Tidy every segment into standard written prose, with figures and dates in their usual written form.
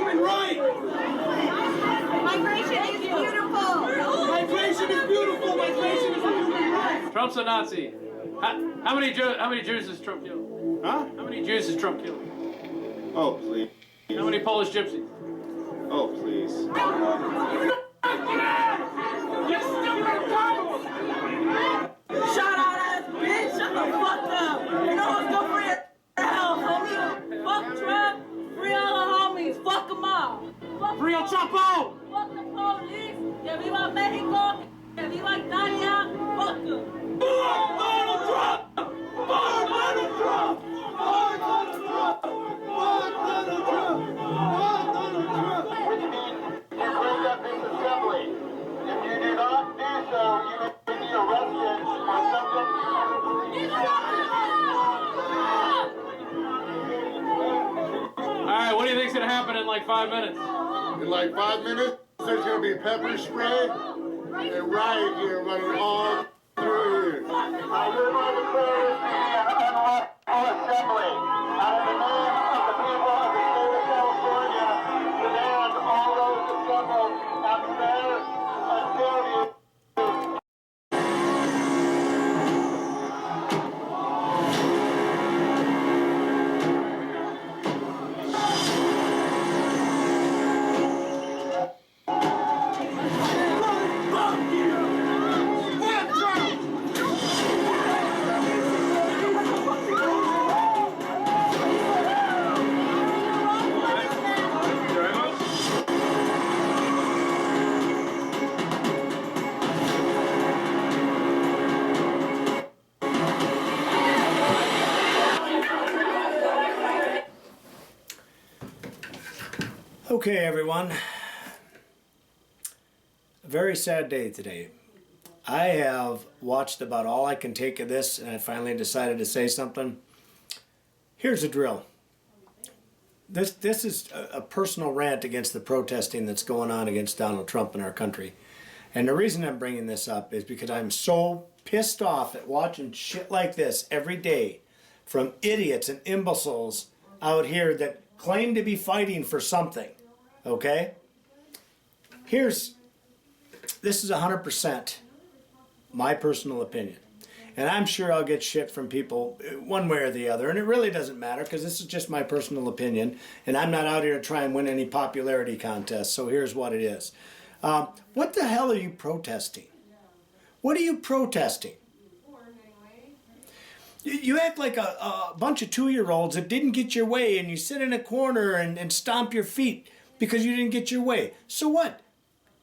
human right. Migration is beautiful. Migration is beautiful. Migration is a human right. Trump's a Nazi. How many Jews has Trump killed? Huh? How many Jews has Trump killed? Oh, please. How many Polish gypsies? Oh, please. Shut out ass bitch. Shut the fuck up. You know what's good for your health, homie? Fuck Trump. Free all the homies. Fuck them all. Free El Chapo! Fuck the police. Que viva Mexico. Que viva Italia. Fuck them. Fuck Donald Trump! Fuck Donald Trump! Fuck Donald Trump! Fuck Donald Trump! Fuck Donald Trump! Which means to break up this assembly. If you do not do so, you may be arrested or subject Alright, what do you think's gonna happen in like 5 minutes? In like 5 minutes, there's going to be pepper spray and riot gear running all through here. I hereby declare this to be an unlawful assembly. Out of the name of the people of the state of California, demand all those assembled upstairs until you. Okay, everyone. A very sad day today. I have watched about all I can take of this, and I finally decided to say something. Here's the drill. This is a personal rant against the protesting that's going on against Donald Trump in our country. And the reason I'm bringing this up is because I'm so pissed off at watching shit like this every day from idiots and imbeciles out here that claim to be fighting for something. Okay? This is 100% my personal opinion. And I'm sure I'll get shit from people one way or the other. And it really doesn't matter because this is just my personal opinion. And I'm not out here to try and win any popularity contests. So here's what it is. What the hell are you protesting? What are you protesting? You act like a bunch of 2-year-olds that didn't get your way, and you sit in a corner and stomp your feet because you didn't get your way. So what?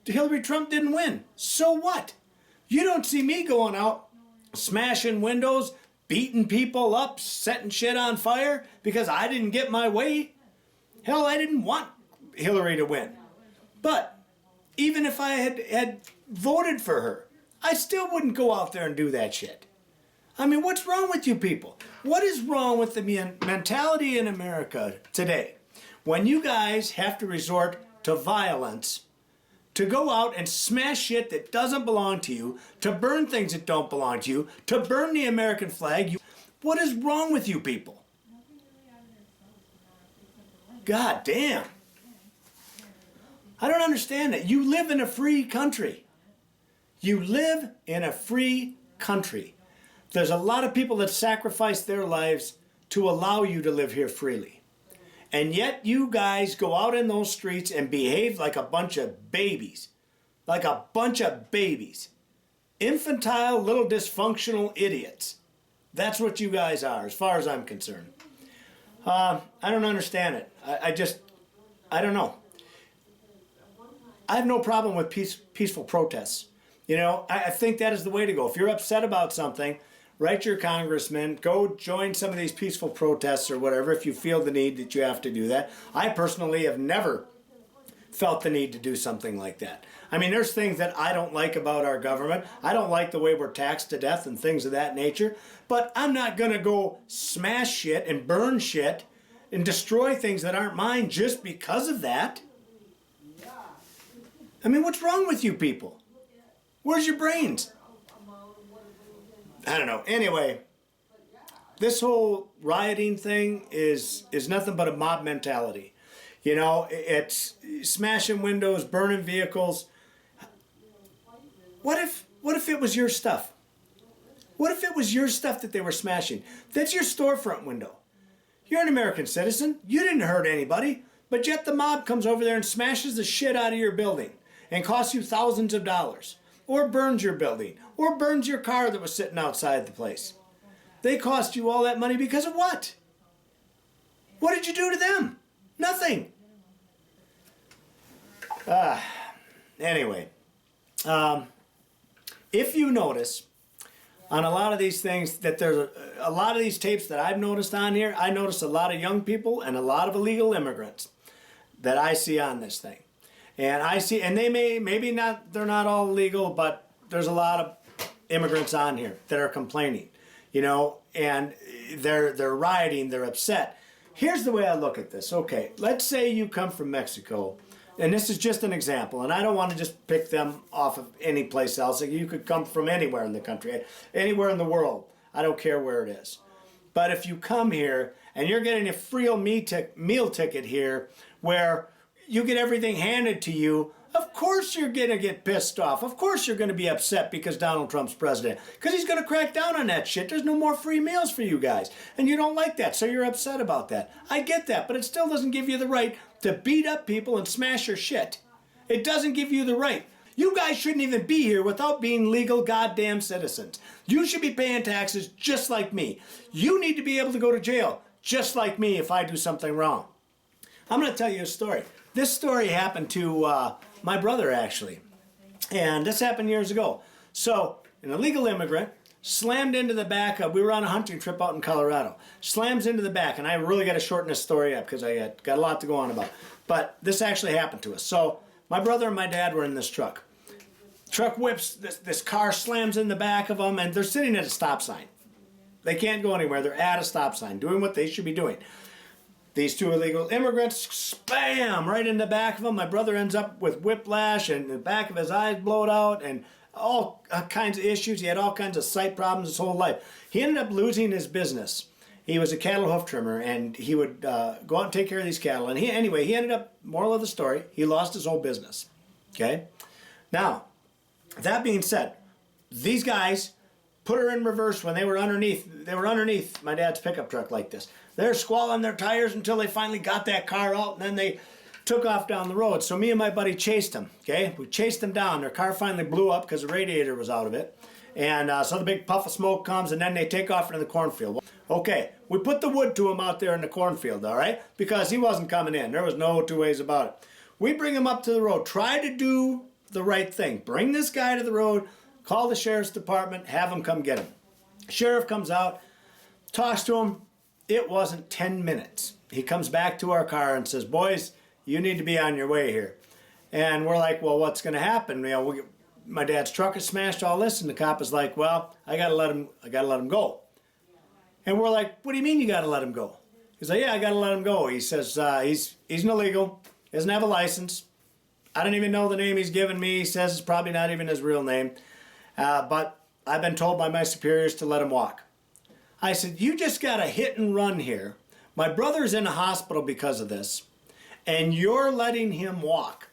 Hillary Trump didn't win. So what? You don't see me going out smashing windows, beating people up, setting shit on fire because I didn't get my way. Hell, I didn't want Hillary to win. But even if I had voted for her, I still wouldn't go out there and do that shit. I mean, what's wrong with you people? What is wrong with the mentality in America today when you guys have to resort to violence to go out and smash shit that doesn't belong to you, to burn things that don't belong to you, to burn the American flag? What is wrong with you people? God damn. I don't understand it. You live in a free country. You live in a free country. There's a lot of people that sacrifice their lives to allow you to live here freely. And yet you guys go out in those streets and behave like a bunch of babies. Like a bunch of babies. Infantile, little dysfunctional idiots. That's what you guys are, as far as I'm concerned. I don't understand it. I don't know. I have no problem with peaceful protests. You know, I think that is the way to go. If you're upset about something, write your congressman, go join some of these peaceful protests or whatever if you feel the need that you have to do that. I personally have never felt the need to do something like that. I mean, there's things that I don't like about our government. I don't like the way we're taxed to death and things of that nature. But I'm not going to go smash shit and burn shit and destroy things that aren't mine just because of that. I mean, what's wrong with you people? Where's your brains? I don't know. Anyway, this whole rioting thing is nothing but a mob mentality. You know, it's smashing windows, burning vehicles. What if it was your stuff? What if it was your stuff that they were smashing? That's your storefront window. You're an American citizen. You didn't hurt anybody, but yet the mob comes over there and smashes the shit out of your building and costs you thousands of dollars, or burns your building, or burns your car that was sitting outside the place. They cost you all that money because of what? What did you do to them? Nothing. Anyway, if you notice on a lot of these things that there's a lot of these tapes that I've noticed on here, I notice a lot of young people and a lot of illegal immigrants that I see on this thing. And I see, and they maybe not, they're not all legal, but there's a lot of immigrants on here that are complaining, you know, and they're rioting, they're upset. Here's the way I look at this. Okay, let's say you come from Mexico, and this is just an example, and I don't want to just pick them off of any place else. You could come from anywhere in the country, anywhere in the world. I don't care where it is. But if you come here and you're getting a free meal ticket here where you get everything handed to you, of course you're going to get pissed off. Of course you're going to be upset because Donald Trump's president. Because he's going to crack down on that shit. There's no more free meals for you guys. And you don't like that, so you're upset about that. I get that, but it still doesn't give you the right to beat up people and smash your shit. It doesn't give you the right. You guys shouldn't even be here without being legal goddamn citizens. You should be paying taxes just like me. You need to be able to go to jail just like me if I do something wrong. I'm going to tell you a story. This story happened to my brother, actually. And this happened years ago. So, an illegal immigrant slammed into the back of, we were on a hunting trip out in Colorado, slams into the back, and I really got to shorten this story up because I got a lot to go on about. But this actually happened to us. So, my brother and my dad were in this truck. Truck whips, this car slams in the back of them, and they're sitting at a stop sign. They can't go anywhere. They're at a stop sign, doing what they should be doing. These two illegal immigrants, spam, right in the back of him. My brother ends up with whiplash and the back of his eyes blowed out and all kinds of issues. He had all kinds of sight problems his whole life. He ended up losing his business. He was a cattle hoof trimmer, and he would go out and take care of these cattle. And he ended up, moral of the story, he lost his whole business. Okay? Now, that being said, these guys put her in reverse when they were underneath my dad's pickup truck like this. They're squalling their tires until they finally got that car out, and then they took off down the road. So me and my buddy chased them, okay? We chased them down. Their car finally blew up because the radiator was out of it. And so the big puff of smoke comes, and then they take off into the cornfield. Okay, we put the wood to him out there in the cornfield, all right? Because he wasn't coming in. There was no two ways about it. We bring him up to the road. Try to do the right thing. Bring this guy to the road, call the sheriff's department, have him come get him. Sheriff comes out, talks to him. It wasn't 10 minutes. He comes back to our car and says, "Boys, you need to be on your way here." And we're like, "Well, what's going to happen? You know, my dad's truck is smashed, all this." And the cop is like, "Well, I got to let him go." And we're like, "What do you mean you got to let him go?" He's like, "Yeah, I got to let him go." He says, he's an illegal, doesn't have a license. I don't even know the name he's given me. He says it's probably not even his real name. But I've been told by my superiors to let him walk. I said, "You just got a hit and run here. My brother's in a hospital because of this, and you're letting him walk."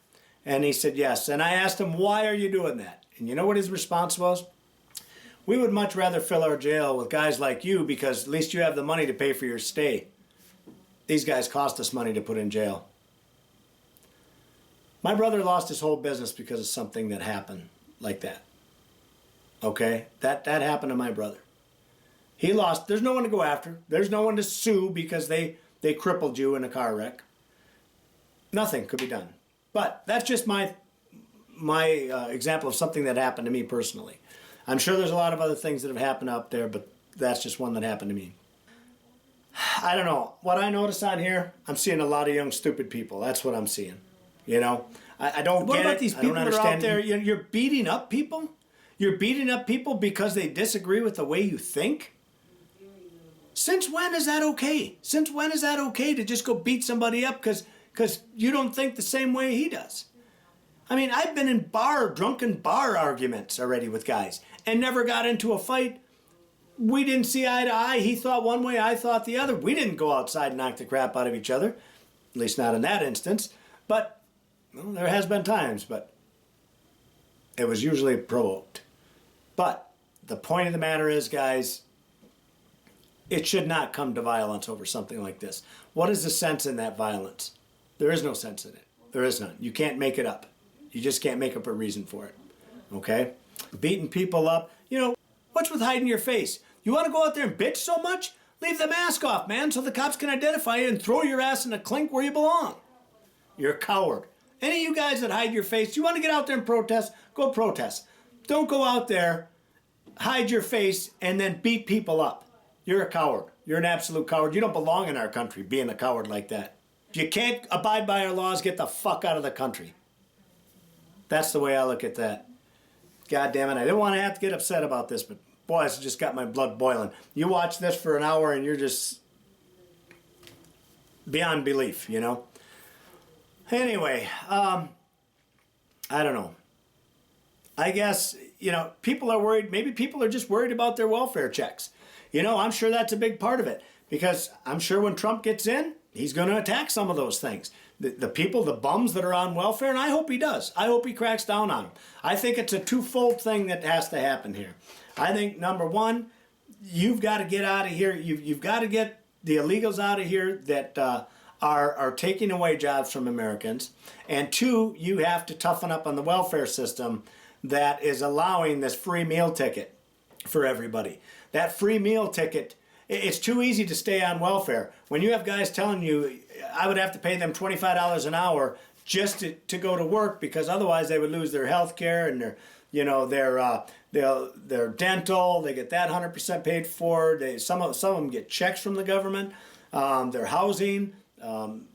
And he said, "Yes." And I asked him, "Why are you doing that?" And you know what his response was? "We would much rather fill our jail with guys like you because at least you have the money to pay for your stay. These guys cost us money to put in jail." My brother lost his whole business because of something that happened like that. Okay? That happened to my brother. He lost. There's no one to go after. There's no one to sue because they crippled you in a car wreck. Nothing could be done. But that's just my example of something that happened to me personally. I'm sure there's a lot of other things that have happened out there, but that's just one that happened to me. I don't know. What I notice on here, I'm seeing a lot of young, stupid people. That's what I'm seeing. You know? I don't get it. What about these people that are out there? understand. You're beating up people? You're beating up people because they disagree with the way you think? Since when is that okay? Since when is that okay to just go beat somebody up because you don't think the same way he does? I mean, I've been in drunken bar arguments already with guys and never got into a fight. We didn't see eye to eye. He thought one way, I thought the other. We didn't go outside and knock the crap out of each other. least not in that instance. But well, there has been times, but it was usually provoked. But the point of the matter is, guys, it should not come to violence over something like this. What is the sense in that violence? There is no sense in it. There is none. You can't make it up. You just can't make up a reason for it. Okay? Beating people up. You know, what's with hiding your face? You want to go out there and bitch so much? Leave the mask off, man, so the cops can identify you and throw your ass in a clink where you belong. You're a coward. Any of you guys that hide your face, you want to get out there and protest? Go protest. Don't go out there, hide your face, and then beat people up. You're a coward. You're an absolute coward. You don't belong in our country being a coward like that. If you can't abide by our laws, get the fuck out of the country. That's the way I look at that. God damn it, I didn't want to have to get upset about this, but boy, it's just got my blood boiling. You watch this for an hour and you're just beyond belief, you know? Anyway, I don't know. I guess, you know, people are worried. Maybe people are just worried about their welfare checks. You know, I'm sure that's a big part of it, because I'm sure when Trump gets in, he's going to attack some of those things. The people, the bums that are on welfare, and I hope he does. I hope he cracks down on them. I think it's a twofold thing that has to happen here. I think, number one, you've got to get out of here. You've got to get the illegals out of here that are taking away jobs from Americans. And two, you have to toughen up on the welfare system that is allowing this free meal ticket for everybody. That free meal ticket, it's too easy to stay on welfare. When you have guys telling you, I would have to pay them $25 an hour just to go to work, because otherwise they would lose their health care and their dental. They get that 100% paid for. Some of them get checks from the government. Their housing,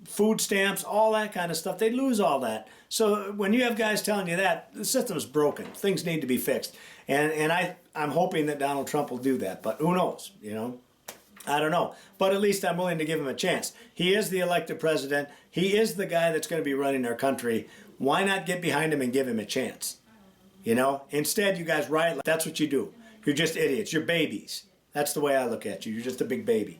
food stamps, all that kind of stuff. They lose all that. So when you have guys telling you that, the system's broken. Things need to be fixed. And I'm hoping that Donald Trump will do that. But who knows, you know? I don't know. But at least I'm willing to give him a chance. He is the elected president. He is the guy that's going to be running our country. Why not get behind him and give him a chance? You know? Instead, you guys riot. That's what you do. You're just idiots. You're babies. That's the way I look at you. You're just a big baby.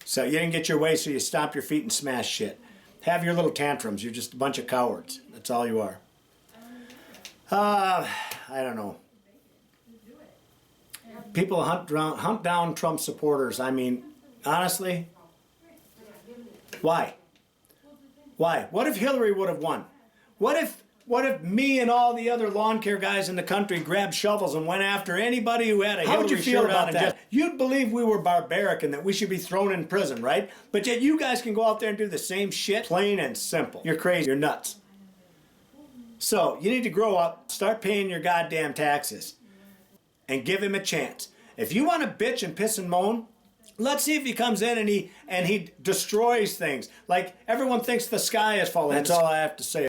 So you didn't get your way, so you stomp your feet and smash shit. Have your little tantrums. You're just a bunch of cowards. That's all you are. I don't know. People hunt down Trump supporters. I mean, honestly, why? Why? What if Hillary would have won? What if me and all the other lawn care guys in the country grabbed shovels and went after anybody who had a Hillary shirt on? You'd believe we were barbaric and that we should be thrown in prison, right? But yet you guys can go out there and do the same shit. Plain and simple. You're crazy. You're nuts. So you need to grow up, start paying your goddamn taxes, and give him a chance. If you want to bitch and piss and moan, let's see if he comes in and he destroys things. Like everyone thinks the sky is falling. That's all I have to say.